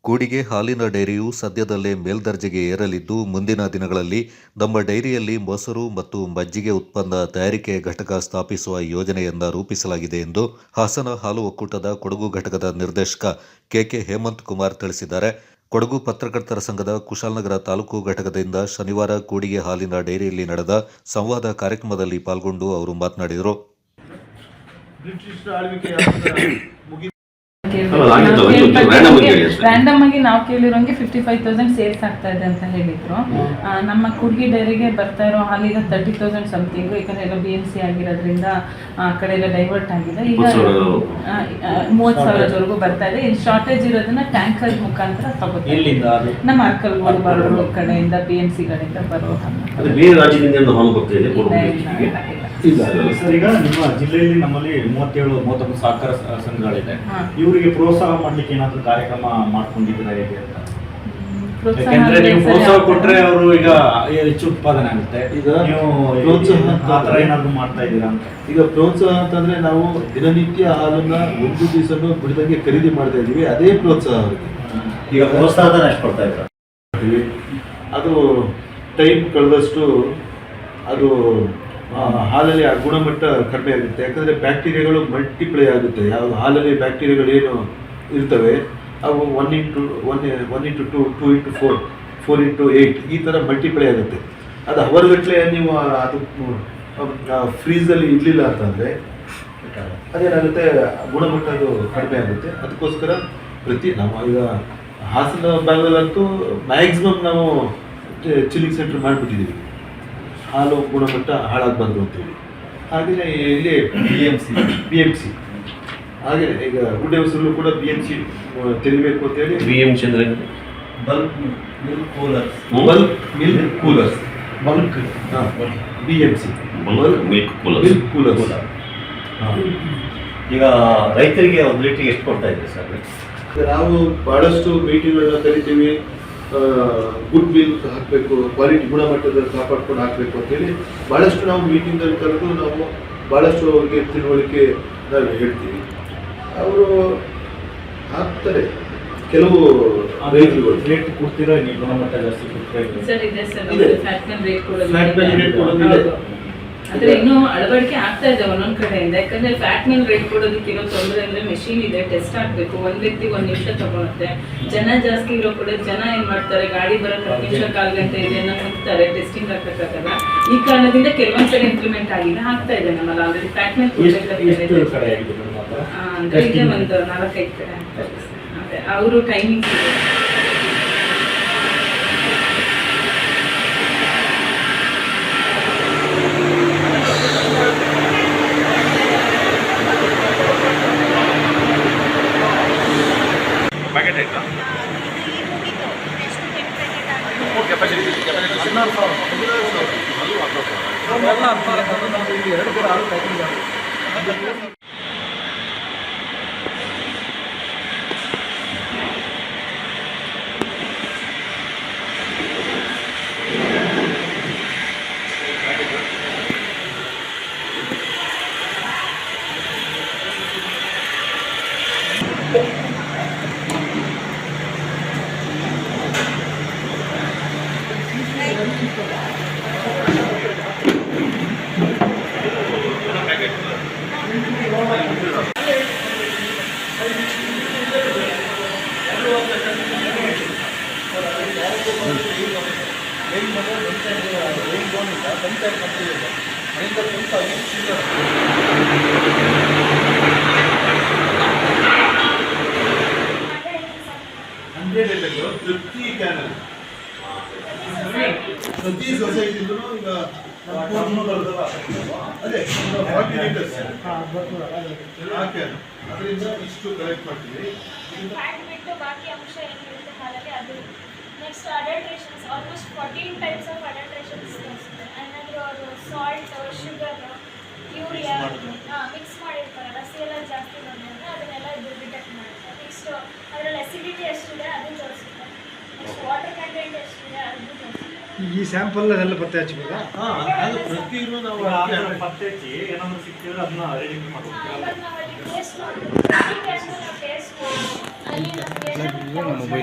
ಕೂಡಿಗೆ ಹಾಲಿನ ಡೈರಿಯು ಸದ್ಯದಲ್ಲೇ ಮೇಲ್ದರ್ಜೆಗೆ ಏರಲಿದ್ದು, ಮುಂದಿನ ದಿನಗಳಲ್ಲಿ ನಮ್ಮ ಡೈರಿಯಲ್ಲಿ ಮೊಸರು ಮತ್ತು ಮಜ್ಜಿಗೆ ಉತ್ಪನ್ನ ತಯಾರಿಕೆ ಘಟಕ ಸ್ಥಾಪಿಸುವ ಯೋಜನೆಯನ್ನ ರೂಪಿಸಲಾಗಿದೆ ಎಂದು ಹಾಸನ ಹಾಲು ಒಕ್ಕೂಟದ ಕೊಡಗು ಘಟಕದ ನಿರ್ದೇಶಕ ಕೆಕೆ ಹೇಮಂತ್ ಕುಮಾರ್ ತಿಳಿಸಿದ್ದಾರೆ. ಕೊಡಗು ಪತ್ರಕರ್ತರ ಸಂಘದ ಕುಶಾಲನಗರ ತಾಲೂಕು ಘಟಕದಿಂದ ಶನಿವಾರ ಕೂಡಿಗೆ ಹಾಲಿನ ಡೈರಿಯಲ್ಲಿ ನಡೆದ ಸಂವಾದ ಕಾರ್ಯಕ್ರಮದಲ್ಲಿ ಪಾಲ್ಗೊಂಡು ಅವರು ಮಾತನಾಡಿದರು. ರ್ಯಾಂಡಮ್ ಆಗಿ ನಾವು ಕೇಳಿರೋಂಗೆ 55,000 ಸೇಲ್ಸ್ ಆಗ್ತಾ ಇದೆ ಅಂತ ಹೇಳಿದ್ರು. ನಮ್ಮ ಕೂಡ್ಗಿ ಡೈರಿಗೆ ಬರ್ತಾ ಇರೋ ಹಾಲಿಗೆ 30,000 ಸಮಥಿಂಗ್, ಯಾಕಂದ್ರೆ ಎಲ್ಲ BMC ಆಗಿರೋದ್ರಿಂದ ಆ ಕಡೆ ಎಲ್ಲ ಡೈವರ್ಟ್ ಆಗಿದೆ. ಈಗ 30,000ವರೆಗೂ ಬರ್ತಾ ಇದೆ. ಇಲ್ಲಿ ಶಾರ್ಟೇಜ್ ಇರೋದನ್ನ ಟ್ಯಾಂಕರ್ ಮುಖಾಂತರ ತಗೋತೀವಿ. ನಮ್ಮ ಅರ್ಕಲ್ ಬರೋ ಕಡೆಯಿಂದ BMC ಕಡೆಯಿಂದ ಬರೋ ಈಗ ನಿಮ್ಮ ಜಿಲ್ಲೆಯಲ್ಲಿ ನಮ್ಮಲ್ಲಿ 37 ಸಹಕಾರ ಸಂಘಗಳಿದೆ. ಇವರಿಗೆ ಪ್ರೋತ್ಸಾಹ ಮಾಡ್ಲಿಕ್ಕೆ ಏನಾದ್ರು ಕಾರ್ಯಕ್ರಮ ಮಾಡ್ಕೊಂಡಿದ್ದೀರಾ ಹೇಗೆ ಅಂತ? ಯಾಕೆಂದ್ರೆ ನೀವು ಪ್ರೋತ್ಸಾಹ ಕೊಟ್ರೆ ಅವರು ಈಗ ಹೆಚ್ಚು ಉತ್ಪಾದನೆ ಆಗುತ್ತೆ. ಈಗ ನೀವು ಪ್ರೋತ್ಸಾಹ ಏನಾದ್ರು ಮಾಡ್ತಾ ಇದ್ದೀರಾ ಅಂತ? ಈಗ ಪ್ರೋತ್ಸಾಹ ಅಂತಂದ್ರೆ ನಾವು ದಿನನಿತ್ಯ ಹಾಲನ್ನ ಒಂದು ದಿವಸನೂ ಬಿಡದಂಗೆ ಖರೀದಿ ಮಾಡ್ತಾ ಇದೀವಿ. ಅದೇ ಪ್ರೋತ್ಸಾಹ ಅವರಿಗೆ. ಈಗ ಪ್ರೋತ್ಸಾಹ ಎಷ್ಟು ಕೊಡ್ತಾ ಇದ್ದೀರಾ? ಅದು ಟೈಮ್ ಕಳೆದಷ್ಟು ಅದು ಹಾಲಲ್ಲಿ ಆ ಗುಣಮಟ್ಟ ಕಡಿಮೆ ಆಗುತ್ತೆ. ಯಾಕಂದರೆ ಬ್ಯಾಕ್ಟೀರಿಯಾಗಳು ಮಲ್ಟಿಪ್ಲೈ ಆಗುತ್ತೆ. ಯಾವ ಹಾಲಲ್ಲಿ ಬ್ಯಾಕ್ಟೀರಿಯಾಗಳು ಏನು ಇರ್ತವೆ ಅವು 1:2, 2:4, 4:8 ಈ ಥರ ಮಲ್ಟಿಪ್ಲೈ ಆಗುತ್ತೆ. ಅದು ಅವರ್ಗಟ್ಟಲೆ ನೀವು ಅದು ಫ್ರೀಸಲ್ಲಿ ಇಡಲಿಲ್ಲ ಅಂತಂದರೆ ಅದೇನಾಗುತ್ತೆ, ಗುಣಮಟ್ಟ ಅದು ಕಡಿಮೆ ಆಗುತ್ತೆ. ಅದಕ್ಕೋಸ್ಕರ ನಾವು ಈಗ ಹಾಸನ ಭಾಗದಲ್ಲಂತೂ ಮ್ಯಾಕ್ಸಿಮಮ್ ನಾವು ಚಿಲ್ಲಿಂಗ್ ಸೆಂಟರ್ ಮಾಡಿಬಿಟ್ಟಿದ್ದೀವಿ, ಹಾಲು ಗುಣಮಟ್ಟ ಹಾಳಾಗಬಾರ್ದು ಅಂತೇಳಿ. ಹಾಗೆಯೇ ಇಲ್ಲಿ BMC ಹಾಗೆ ಈಗ ಗುಡ್ಡೆ ಹೊಸರಲ್ಲೂ ಕೂಡ BMC ತೆರಿಬೇಕು ಅಂತೇಳಿ. BMC ಅಂದರೆ bulk milk coolers, bulk BMC milk coolers. ಈಗ ರೈತರಿಗೆ ಒಂದು ಲೀಟ್ರಿಗೆ ಎಷ್ಟು ಕೊಡ್ತಾ ಇದ್ದೀವಿ ಸರ್? ನಾವು ಬಹಳಷ್ಟು ಮೀಟಿಂಗ್ಗಳನ್ನ ಕರಿತೀವಿ. ಗುಡ್ ಮಿಲ್ಕ್ ಹಾಕಬೇಕು, ಕ್ವಾಲಿಟಿ ಗುಣಮಟ್ಟದಲ್ಲಿ ಕಾಪಾಡ್ಕೊಂಡು ಹಾಕಬೇಕು ಅಂತೇಳಿ ಭಾಳಷ್ಟು ನಾವು ಮೀಟಿಂಗಲ್ಲಿ ಕರೆದು ನಾವು ಭಾಳಷ್ಟು ಅವ್ರಿಗೆ ತಿಳುವಳಿಕೆ ನಾವು ಹೇಳ್ತೀವಿ. ಅವರು ಹಾಕ್ತಾರೆ. ಕೆಲವು ರೈತರುಗಳು ರೇಟ್ ಕೊಡ್ತೀರಾ ನೀವು? ಗುಣಮಟ್ಟ ಜಾಸ್ತಿ ಕೊಡ್ತೀರಾ? ಫ್ಲಾಟ್ ಮೇಲೆ ರೇಟ್ ಕೊಡೋದಿಲ್ಲ. ಆದ್ರೆ ಇನ್ನೂ ಅಳವಡಿಕೆ ಆಗ್ತಾ ಇದೆ ಒಂದೊಂದ್ ಕಡೆಯಿಂದ. ಯಾಕಂದ್ರೆ ಫ್ಯಾಟ್ ಮೇಲೆ ರೇಟ್ ಕೊಡೋದಕ್ಕೆ ಇರೋ ತೊಂದರೆ ಅಂದ್ರೆ ಮೆಷಿನ್ ಇದೆ, ಟೆಸ್ಟ್ ಆಗ್ಬೇಕು. ಒಂದ್ ವ್ಯಕ್ತಿ 1 ನಿಮಿಷ ತಗೊಳುತ್ತೆ. ಜನ ಜಾಸ್ತಿ ಇರೋ ಕಡೆ ಜನ ಏನ್ ಮಾಡ್ತಾರೆ, ಗಾಡಿ ಬರೋಕೆ 10 ನಿಮಿಷ 1/4 ಗಂಟೆ ಇದೆ ಅನ್ನೋ ಹೋಗ್ತಾರೆ, ಟೆಸ್ಟಿಂಗ್ ಹಾಕಕ್ಕಾಗಲ್ಲ. ಈ ಕಾರಣದಿಂದ ಕೆಲವೊಂದ್ ಕಡೆ ಇಂಪ್ಲಿಮೆಂಟ್ ಆಗಿದೆ, ಆಗ್ತಾ ಇದೆ. ನಮ್ಮಲ್ಲಿ ಆಲ್ರೆಡಿ ಫ್ಯಾಟ್ ಮೇಲೆ ಅಂದ್ರೆ ಇದೆ ಒಂದು 4-5 ಕಡೆ ಅದೇ ಅವರು ಟೈಮಿಂಗ್ಸ್ ಇದೆ. ಪ್ರತಿ ಸೊಸೈಟಿಗೂ ಈಗ ಅದೇ 40 ಲೀಟರ್ಸ್ ಅದರಿಂದ ಇಷ್ಟು ಕಲೆಕ್ಟ್ ಮಾಡ್ತೀವಿ. ಬಾಕಿ ಅಂಶ ಏನಿರುತ್ತೆ ಹಾಲಲ್ಲಿ ಅದು. ನೆಕ್ಸ್ಟ್ ಅಡಲ್ಟ್ರೇಷನ್ಸ್, ಆಲ್ಮೋಸ್ಟ್ 14 ಟೈಪ್ಸ್ ಆಫ್ ಅಡಲ್ಟ್ರೇಷನ್ಸ್ ತೋರಿಸುತ್ತೆ. ಏನಾದರೂ ಅವರು ಸಾಲ್ಟ್, ಶುಗರ್, ಯೂರಿಯಾ ಮಿಕ್ಸ್ ಮಾಡಿರ್ತಾರಲ್ಲ, ಎಲ್ಲ ಜಾಸ್ತಿ ನೋಡಿದ್ರೆ ಅದನ್ನೆಲ್ಲ ಇದು ಡಿಟೆಕ್ಟ್ ಮಾಡುತ್ತೆ. ನೆಕ್ಸ್ಟ್ ಅದರಲ್ಲಿ ಅಸಿಡಿಟಿ ಎಷ್ಟಿದೆ ಅದು ತೋರಿಸುತ್ತೆ. ನೆಕ್ಸ್ಟ್ ವಾಟರ್ ಕಂಟೆಂಟ್ ಎಷ್ಟಿದೆ ಅದು ತೋರಿಸುತ್ತೆ. ಈ ಸ್ಯಾಂಪಲ್ ಎಲ್ಲ ಪತ್ತೆ ಹಚ್ಚಬಹುದಾ? ಅದು ಪ್ರತಿಯೊಂದು ನಾವು ಪತ್ತೆ ಹಚ್ಚಿ ಏನಾದರೂ ಸಿಕ್ಕಿದ್ರೆ ಅದನ್ನ ರೆಡಿ ಮಾಡ್ತೀವಿ. ಟೇಸ್ಟ್ ಮಾಡಿ ಅಲ್ಲಿ ನಮಗೆ ಕ್ಯಾನ್ ಬರೀ